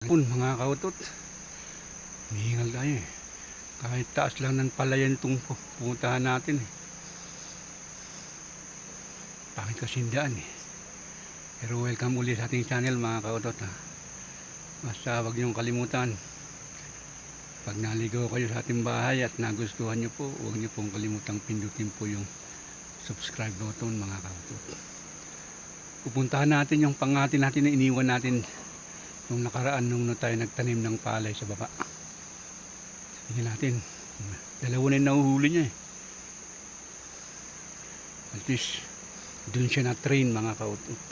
Mga kautot, hihingal tayo eh. Kahit taas lang ng palayan itong pupuntahan natin eh. Pangit kasi daan eh. Pero welcome ulit sa ating channel mga kautot ha. Basta wag niyong kalimutan, pag naligaw kayo sa ating bahay at nagustuhan niyo po, huwag niyo pong kalimutang pindutin po yung subscribe button mga kautot. Pupuntahan natin yung pangati natin na iniwan natin nung nakaraan nung tayo nagtanim ng palay sa baba. Tingnan natin, dalawa na yung nahuhuli niya eh. At least dun siya na train mga kautot.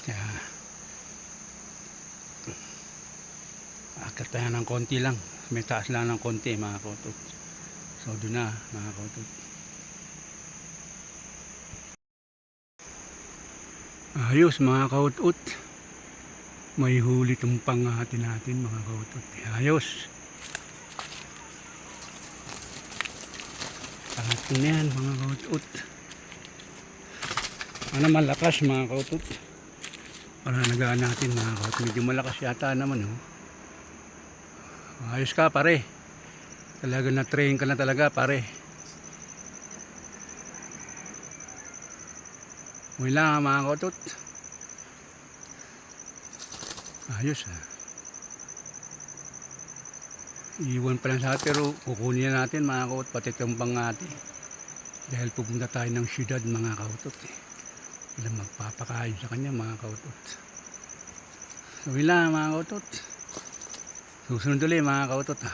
Kaya akat tayo ng konti lang, may taas lang ng konti mga kautot. So dun na mga kautot. Ayos mga kautot, may huli itong pangati natin mga kautot. Ayos. Pangatin na yan mga kautot. Ano malakas mga kautot. Para nagaan natin mga kautot. Medyo malakas yata naman oh. Ayos ka pare. Talaga na train ka na talaga pare. Wala mga kautot. Ayos ha. Iwan pa lang sa atin pero kukunin na natin mga kautot pati itong pangati. Dahil pupunta tayo ng syudad mga kautot eh. Walang magpapakain sa kanya mga kautot. So wala mga kautot. Susunod ulit mga kautot ha.